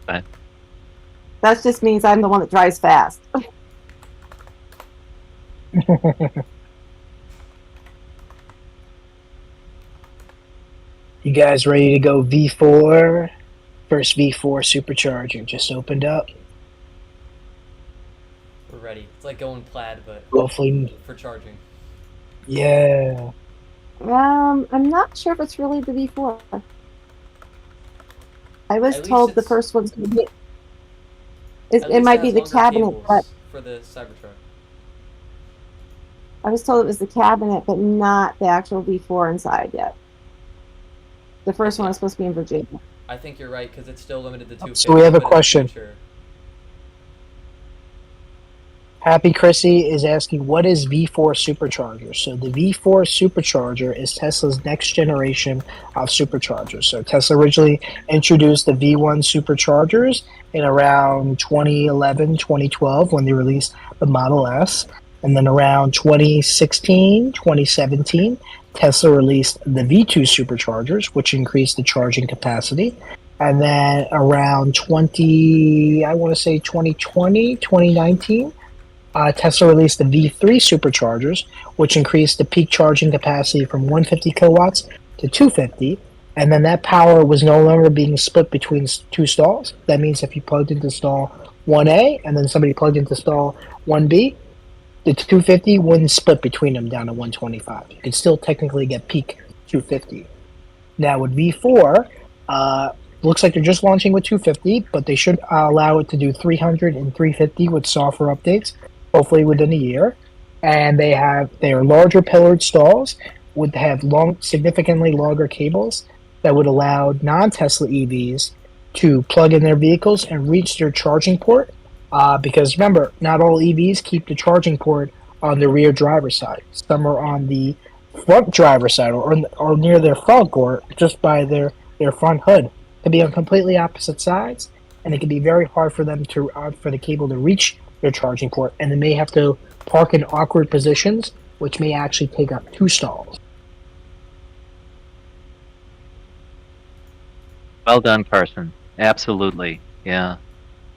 Yes. that just means I'm the one that drives fast. You guys ready to go V4? First V4 supercharger just opened up. We're ready. It's like going plaid, but Hopefully, for charging. yeah. I'm not sure if it's really the V4. I was At least told the it's- first one's gonna be. At It least might it be has the longer cabinet, cables but for the Cybertruck. I was told it was the cabinet, but not the actual V4 inside yet. The first one was supposed to be in Virginia. I think you're right because it's still limited to 250. So we have a but in the question. future- Happy Chrissy is asking, what is V4 supercharger? So the V4 supercharger is Tesla's next generation of superchargers. So Tesla originally introduced the V1 superchargers in around 2011, 2012 when they released the Model S. And then around 2016, 2017, Tesla released the V2 superchargers, which increased the charging capacity. And then around 2020, 2019, Tesla released the V3 superchargers, which increased the peak charging capacity from 150 kilowatts to 250. And then that power was no longer being split between two stalls. That means if you plugged into stall 1A and then somebody plugged into stall 1B, the 250 wouldn't split between them down to 125. You could still technically get peak 250. Now with V4, looks like they're just launching with 250, but they should allow it to do 300 and 350 with software updates, hopefully within a year. And they are larger pillared stalls, would have significantly longer cables that would allow non-Tesla EVs to plug in their vehicles and reach their charging port. Because remember, not all EVs keep the charging port on the rear driver's side. Some are on the front driver's side or near their front or just by their front hood. It can be on completely opposite sides, and it can be very hard for them for the cable to reach their charging port, and they may have to park in awkward positions, which may actually take up two stalls. Well done, Carson. Absolutely. Yeah.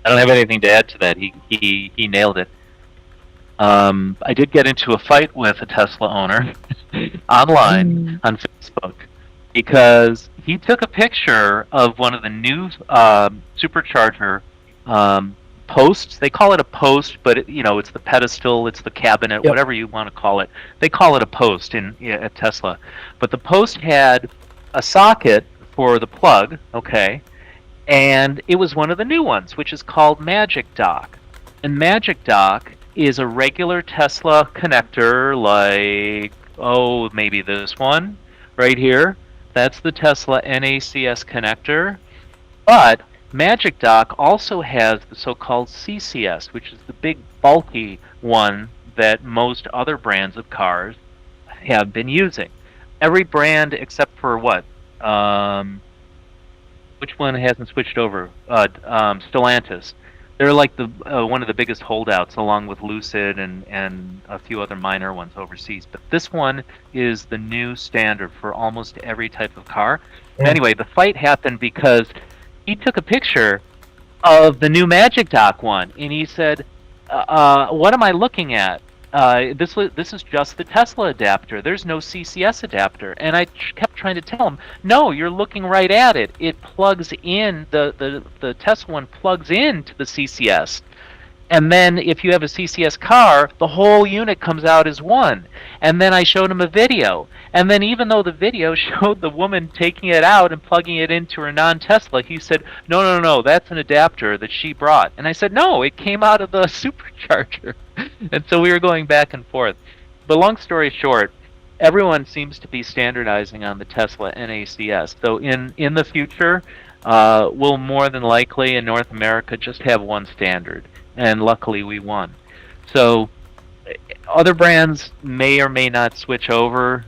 I don't have anything to add to that. He nailed it. I did get into a fight with a Tesla owner online on Facebook because he took a picture of one of the new supercharger posts. They call it a post, but it's the pedestal, it's the cabinet, Yep. whatever you want to call it. They call it a post at Tesla. But the post had a socket for the plug, okay, and it was one of the new ones, which is called Magic Dock. And Magic Dock is a regular Tesla connector, like, maybe this one right here. That's the Tesla NACS connector. But Magic Dock also has the so-called CCS, which is the big bulky one that most other brands of cars have been using. Every brand except for what? Which one hasn't switched over? Stellantis. They're like the one of the biggest holdouts, along with Lucid and a few other minor ones overseas. But this one is the new standard for almost every type of car. Yeah. Anyway, the fight happened because he took a picture of the new Magic Dock one, and he said, "What am I looking at? This is just the Tesla adapter. There's no CCS adapter." And I kept trying to tell him, "No, you're looking right at it. It plugs in the Tesla one plugs into the CCS." And then if you have a CCS car, the whole unit comes out as one. And then I showed him a video. And then even though the video showed the woman taking it out and plugging it into her non-Tesla, he said, no, that's an adapter that she brought. And I said, no, it came out of the supercharger. And so we were going back and forth. But long story short, everyone seems to be standardizing on the Tesla NACS. So in the future, we'll more than likely in North America just have one standard. And luckily we won. So other brands may or may not switch over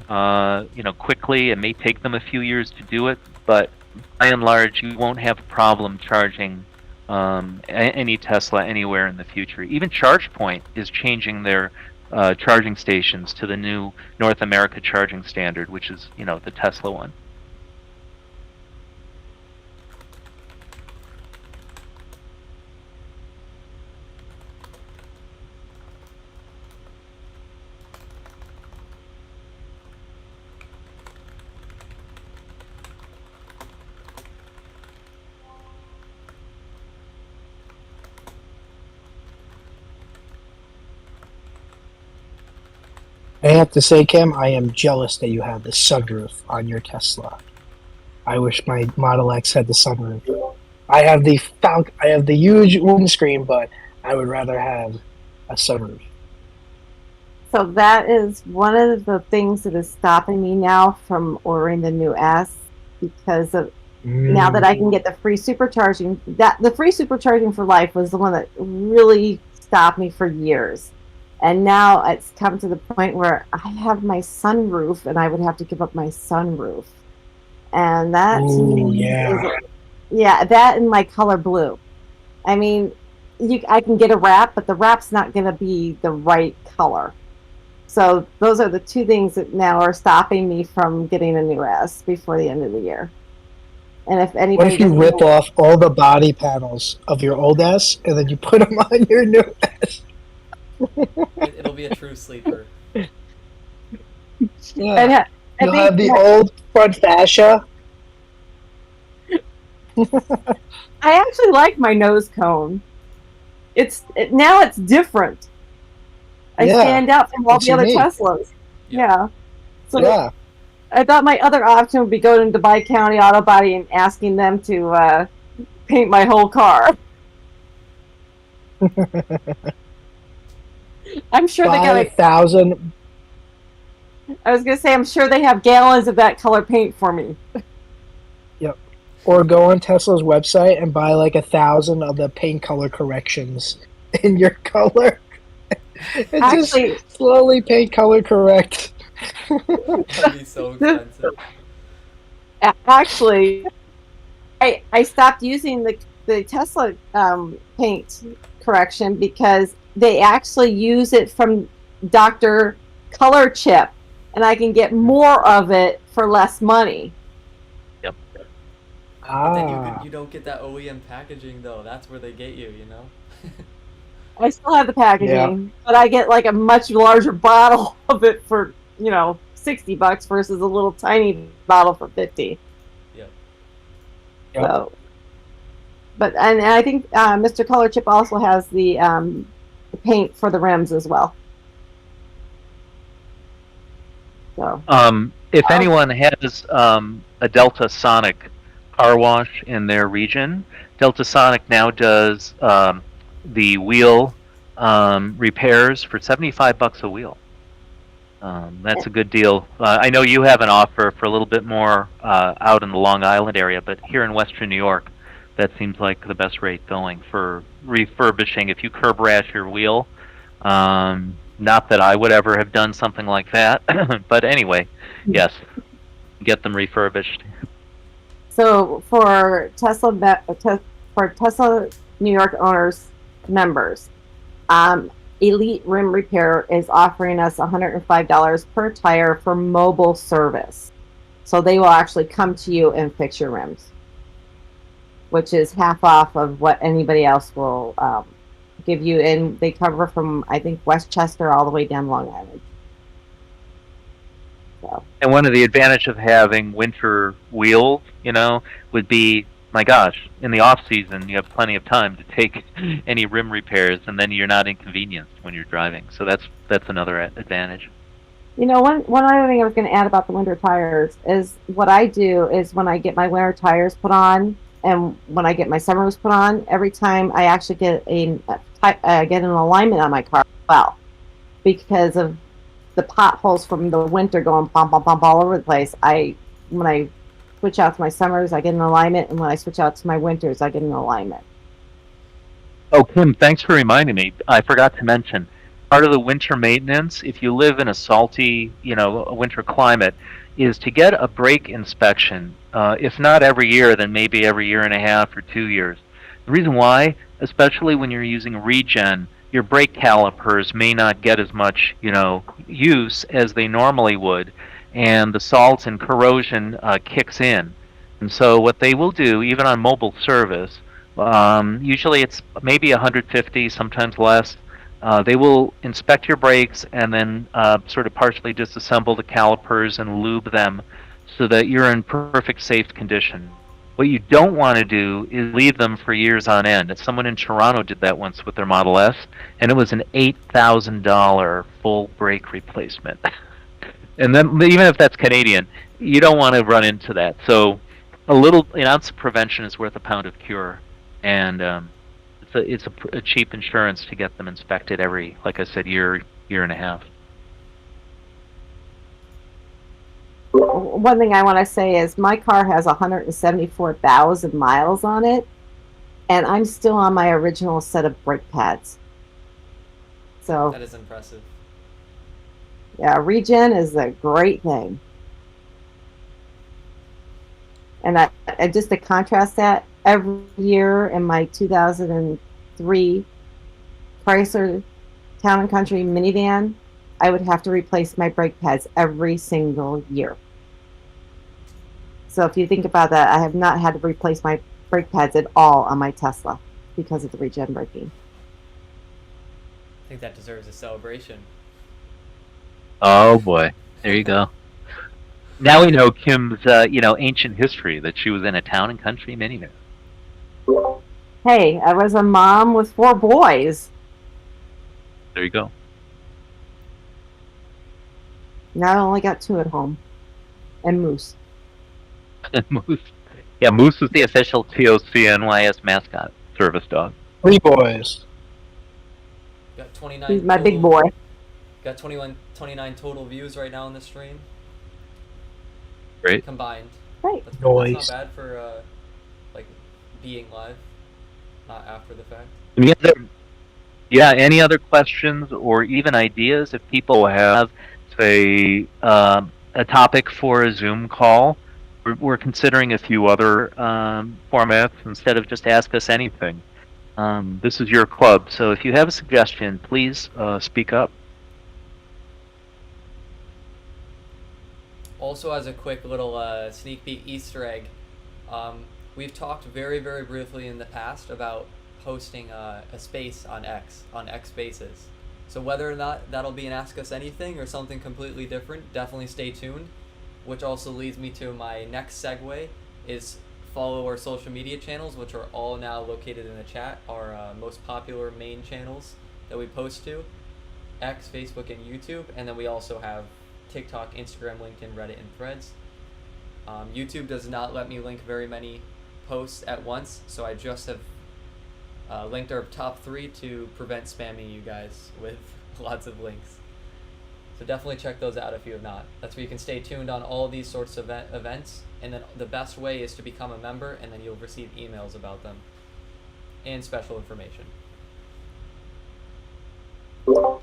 quickly. It may take them a few years to do it, but by and large you won't have a problem charging any Tesla anywhere in the future. Even ChargePoint is changing their charging stations to the new North America charging standard, which is the Tesla one. I have to say, Kim, I am jealous that you have the sunroof on your Tesla. I wish my Model X had the sunroof. I have the huge windscreen, but I would rather have a sunroof. So that is one of the things that is stopping me now from ordering the new S, because of now that I can get the free supercharging. The free supercharging for life was the one that really stopped me for years. And now it's come to the point where I have my sunroof, and I would have to give up my sunroof. And that that and my color blue. I mean, I can get a wrap, but the wrap's not going to be the right color. So those are the two things that now are stopping me from getting a new S before the end of the year. And if anybody, what if you rip off all the body panels of your old S and then you put them on your new S? It'll be a true sleeper. Yeah. You'll have the old front fascia. I actually like my nose cone. Now it's different. I stand out from all the other Teslas. Yeah. So I thought my other option would be going to Dubai County Auto Body and asking them to paint my whole car. I'm sure they got 5,000. I was gonna say, I'm sure they have gallons of that color paint for me. Yep. Or go on Tesla's website and buy like 1,000 of the paint color corrections in your color. And actually, just slowly paint color correct. That'd be so expensive. Actually, I stopped using the Tesla paint correction because they actually use it from Dr. Color Chip, and I can get more of it for less money. Yep. But then you don't get that OEM packaging, though. That's where they get you, you know? I still have the packaging, but I get like a much larger bottle of it for, $60 versus a little tiny bottle for $50. Yep. So, and I think Mr. Color Chip also has the paint for the rims as well. So If anyone has a Delta Sonic car wash in their region, Delta Sonic now does the wheel repairs for $75 a wheel. That's a good deal. I know you have an offer for a little bit more out in the Long Island area, but here in Western New York, that seems like the best rate going for refurbishing. If you curb rash your wheel, not that I would ever have done something like that, but anyway, yes, get them refurbished. So for Tesla New York owners members, Elite Rim Repair is offering us $105 per tire for mobile service. So they will actually come to you and fix your rims, which is half off of what anybody else will give you. And they cover from, I think, Westchester all the way down Long Island. So. And one of the advantages of having winter wheels, would be, my gosh, in the off season you have plenty of time to take any rim repairs, and then you're not inconvenienced when you're driving. So that's another advantage. One other thing I was going to add about the winter tires is what I do is when I get my winter tires put on and when I get my summers put on, every time I actually get an alignment on my car as well, because of the potholes from the winter going bump all over the place. When I switch out to my summers, I get an alignment, and when I switch out to my winters, I get an alignment. Oh, Kim, thanks for reminding me. I forgot to mention, part of the winter maintenance, if you live in a salty, winter climate, is to get a brake inspection. If not every year, then maybe every year and a half or 2 years. The reason why, especially when you're using regen, your brake calipers may not get as much, use as they normally would, and the salts and corrosion kicks in. And so what they will do, even on mobile service, usually it's maybe 150, sometimes less. They will inspect your brakes and then sort of partially disassemble the calipers and lube them so that you're in perfect safe condition. What you don't want to do is leave them for years on end. Someone in Toronto did that once with their Model S, and it was an $8,000 full brake replacement. And then, even if that's Canadian, you don't want to run into that. So an ounce of prevention is worth a pound of cure. And it's a cheap insurance to get them inspected every, like I said, year and a half. One thing I want to say is my car has 174,000 miles on it, and I'm still on my original set of brake pads. So that is impressive. Yeah, regen is a great thing. And just to contrast that, every year in my 2003 Chrysler Town & Country minivan, I would have to replace my brake pads every single year. So if you think about that, I have not had to replace my brake pads at all on my Tesla because of the regen braking. I think that deserves a celebration. Oh boy, there you go. Now we know Kim's, ancient history, that she was in a Town & Country minivan. Hey, I was a mom with 4 boys. There you go. Now I only got 2 at home. And Moose. Moose. Yeah, Moose is the official TOCNYS mascot, service dog. 3 boys. Got 29. He's my big boy. Got 29 total views right now on the stream. Great. Combined. Great. That's not bad for being live, not after the fact. Any other questions or even ideas if people have, say, a topic for a Zoom call? We're considering a few other formats instead of just ask us anything. This is your club, so if you have a suggestion, please speak up. Also, as a quick little sneak peek Easter egg, we've talked very, very briefly in the past about hosting a space on X Spaces. So whether or not that'll be an Ask Us Anything or something completely different, definitely stay tuned. Which also leads me to my next segue, is follow our social media channels, which are all now located in the chat, our most popular main channels that we post to: X, Facebook, and YouTube. And then we also have TikTok, Instagram, LinkedIn, Reddit, and Threads. YouTube does not let me link very many posts at once, so I just have linked our top 3 to prevent spamming you guys with lots of links. So definitely check those out if you have not. That's where you can stay tuned on all these sorts of events. And then the best way is to become a member, and then you'll receive emails about them and special information.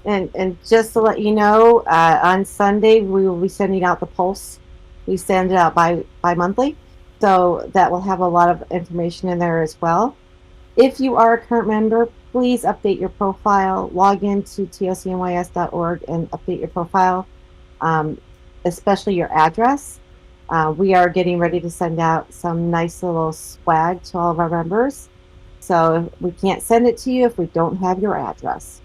And just to let you know, on Sunday we will be sending out the Pulse. We send it out bi-monthly, so that will have a lot of information in there as well. If you are a current member, please update your profile. Log into tocnys.org and update your profile, especially your address. We are getting ready to send out some nice little swag to all of our members. So we can't send it to you if we don't have your address.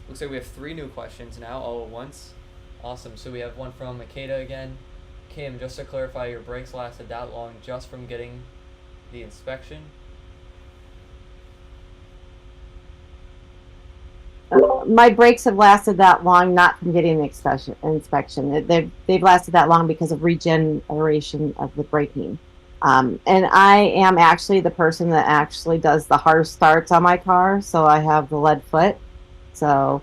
Looks like we have 3 new questions now, all at once. Awesome. So we have one from Makeda again. Kim, just to clarify, your brakes lasted that long just from getting the inspection? My brakes have lasted that long, not from getting the inspection. They've lasted that long because of regeneration of the braking. And I am actually the person that actually does the hard starts on my car, so I have the lead foot. So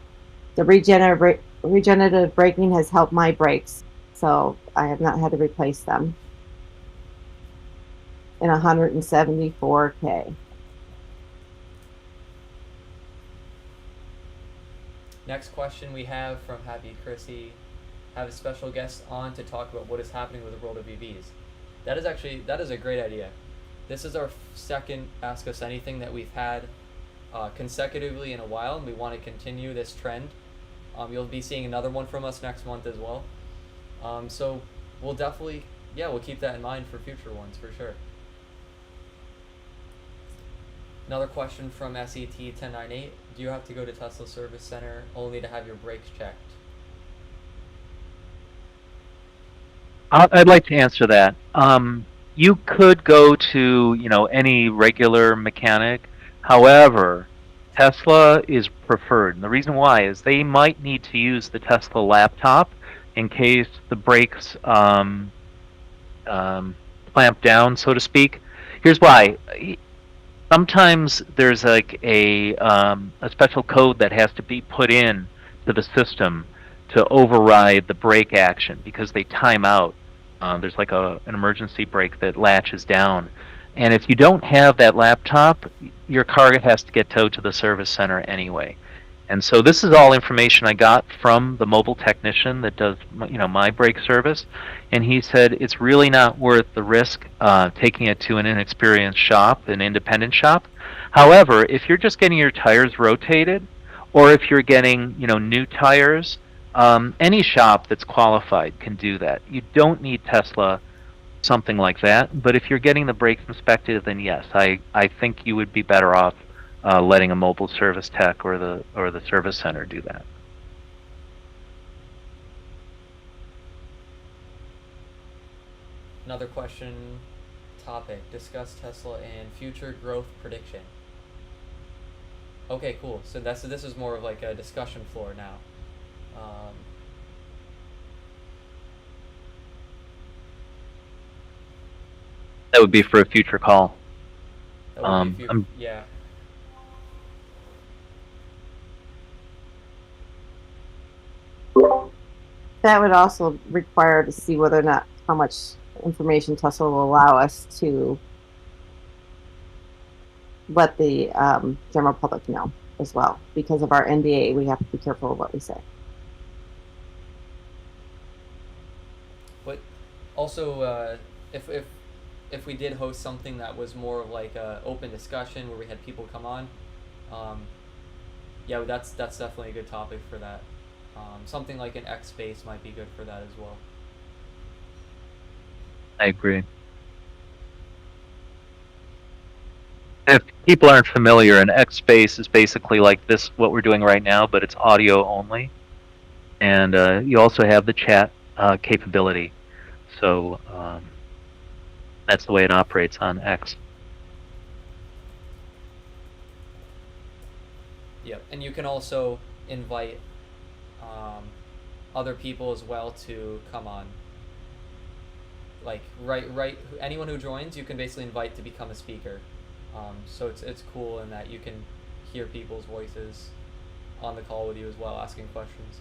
the regenerative braking has helped my brakes. So I have not had to replace them in 174K. Next question we have from Happy Chrissy. Have a special guest on to talk about what is happening with the world of EVs. That is a great idea. This is our second Ask Us Anything that we've had consecutively in a while, and we want to continue this trend. You'll be seeing another one from us next month as well. So we'll definitely, we'll keep that in mind for future ones for sure. Another question from SET1098. Do you have to go to Tesla Service Center only to have your brakes checked? I'd like to answer that. You could go to any regular mechanic. However, Tesla is preferred. And the reason why is they might need to use the Tesla laptop in case the brakes clamp down, so to speak. Here's why. Sometimes there's like a special code that has to be put in to the system to override the brake action because they time out. There's like an emergency brake that latches down. And if you don't have that laptop, your car has to get towed to the service center anyway. And so this is all information I got from the mobile technician that does my brake service. And he said it's really not worth the risk taking it to an inexperienced shop, an independent shop. However, if you're just getting your tires rotated, or if you're getting new tires, any shop that's qualified can do that. You don't need Tesla, something like that. But if you're getting the brakes inspected, then yes, I think you would be better off letting a mobile service tech or the service center do that. Another question topic. Discuss Tesla and future growth prediction. Okay, cool. So this is more of like a discussion floor now. That would be for a future call. Yeah. That would also require to see whether or not how much information Tesla will allow us to let the general public know as well. Because of our NDA, we have to be careful of what we say. But also, if we did host something that was more of like a open discussion where we had people come on, that's definitely a good topic for that. Something like an X space might be good for that as well. I agree. If people aren't familiar, an X space is basically like this, what we're doing right now, but it's audio only. and you also have the chat capability. So that's the way it operates on X. Yep, and you can also invite other people as well to come on. Like anyone who joins, you can basically invite to become a speaker. So it's cool in that you can hear people's voices on the call with you as well, asking questions,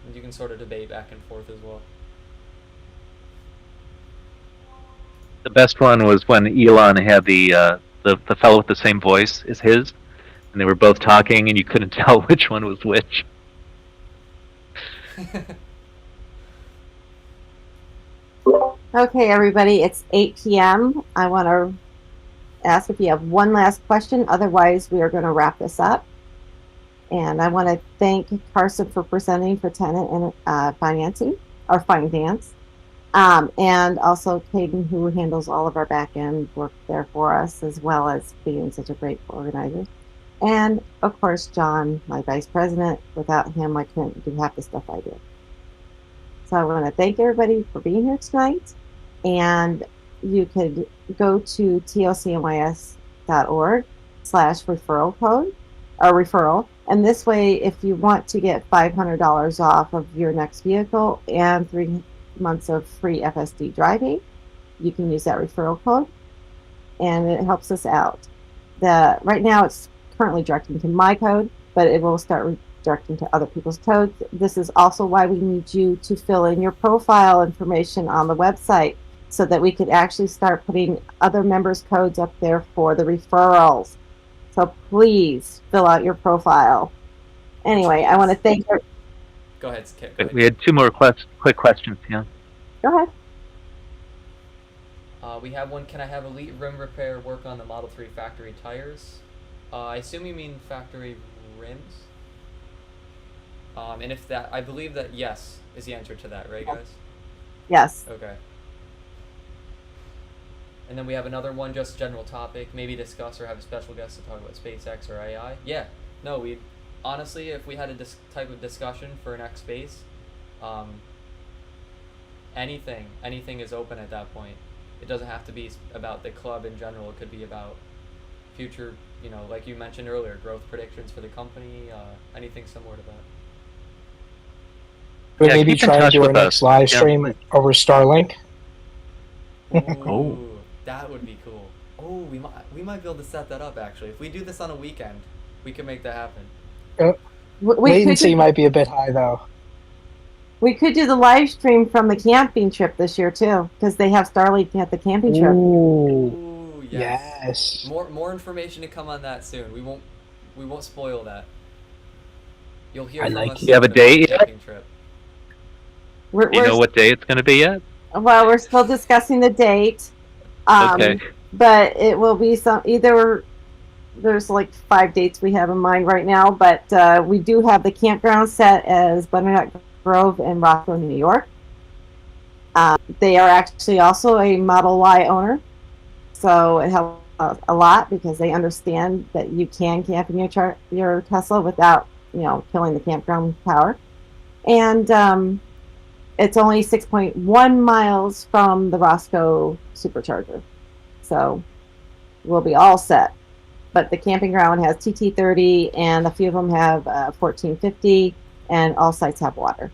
and you can sort of debate back and forth as well. The best one was when Elon had the fellow with the same voice as his, and they were both talking, and you couldn't tell which one was which. Okay, everybody, it's 8 p.m. I want to ask if you have one last question. Otherwise, we are going to wrap this up. And I want to thank Carson for presenting for Tenet and financing, or finance. And also Caden, who handles all of our back-end work there for us, as well as being such a great organizer. And, of course, John, my vice president. Without him, I couldn't do half the stuff I do. So I want to thank everybody for being here tonight. And you could go to tocnys.org/referral code or referral. And this way, if you want to get $500 off of your next vehicle and 3 months of free FSD driving, you can use that referral code, and it helps us out. Right now, it's currently directing to my code, but it will start directing to other people's codes. This is also why we need you to fill in your profile information on the website, so that we could actually start putting other members' codes up there for the referrals. So please fill out your profile. Anyway, I want to thank you. Go ahead, Kit. Go ahead. We had two more quick questions, yeah. Go ahead. We have one. Can I have Elite Rim Repair work on the Model 3 factory tires? I assume you mean factory rims? And if that, I believe that yes is the answer to that, right, guys? Yes. Okay. And then we have another one, just general topic, maybe discuss or have a special guest to talk about SpaceX or AI. Yeah, no, we honestly, if we had a type of discussion for an X Space, anything is open at that point. It doesn't have to be about the club in general. It could be about future, like you mentioned earlier, growth predictions for the company, anything similar to that. Could Yeah, maybe keep in try to touch do a with next us. live Yeah. stream over Starlink. Ooh, that would be cool. Oh, we might be able to set that up actually. If we do this on a weekend, we can make that happen. Latency might be a bit high, though. We could do the live stream from the camping trip this year too, because they have Starlink at the camping trip. Ooh, yes. Yes. More information to come on that soon. We won't spoil that. You'll hear I from like us. it. You have a soon about date the yet? camping trip. Do you know what day it's going to be yet? Well, we're still discussing the date. Okay. But it will be there's like 5 dates we have in mind right now, but we do have the campground set as Butternut Grove in Roscoe, New York. They are actually also a Model Y owner, so it helps a lot because they understand that you can camp in your Tesla without killing the campground power. And it's only 6.1 miles from the Roscoe supercharger, so we'll be all set. But the camping ground has TT30, and a few of them have 1450, and all sites have water.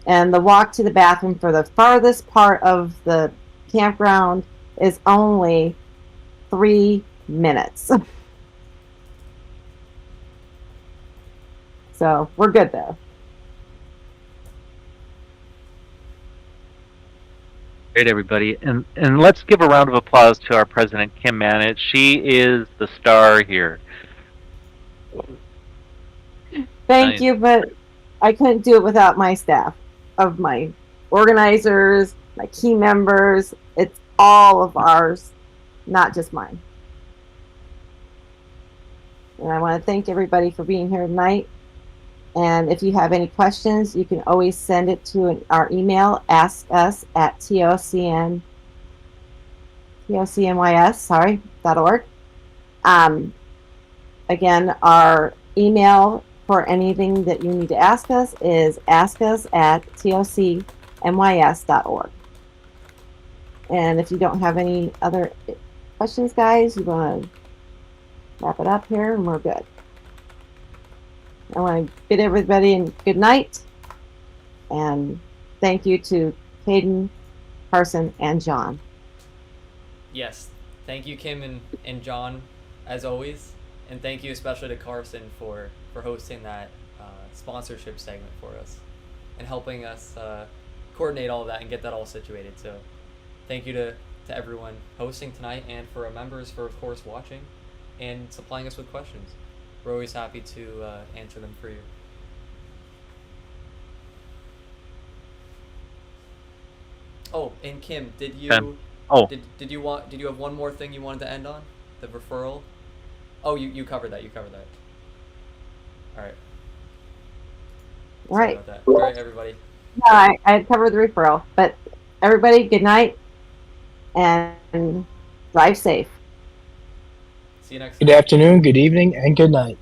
And the walk to the bathroom for the farthest part of the campground is only 3 minutes. So we're good there. Great, everybody. And let's give a round of applause to our president, Kim Mannett. She is the star here. Thank Nice. you, but I couldn't do it without my staff of my organizers, my key members. It's all of ours, not just mine. And I want to thank everybody for being here tonight. And if you have any questions, you can always send it to our email, askus@tocnys.org. Again, our email for anything that you need to ask us is askus@tocmys.org. And if you don't have any other questions, guys, you want to wrap it up here and we're good. I want to bid everybody a good night. And thank you to Hayden, Carson, and John. Yes. Thank you, Kim and John, as always. And thank you especially to Carson for hosting that sponsorship segment for us and helping us coordinate all of that and get that all situated. So thank you to everyone hosting tonight and for our members for, of course, watching and supplying us with questions. We're always happy to answer them for you. Oh, and Kim, did you did you have one more thing you wanted to end on? The referral? Oh, you covered that. All right. All right. Sorry about that. All right, everybody. No, I had covered the referral, but everybody, good night and drive safe. See you next Good time. afternoon, good evening, and good night.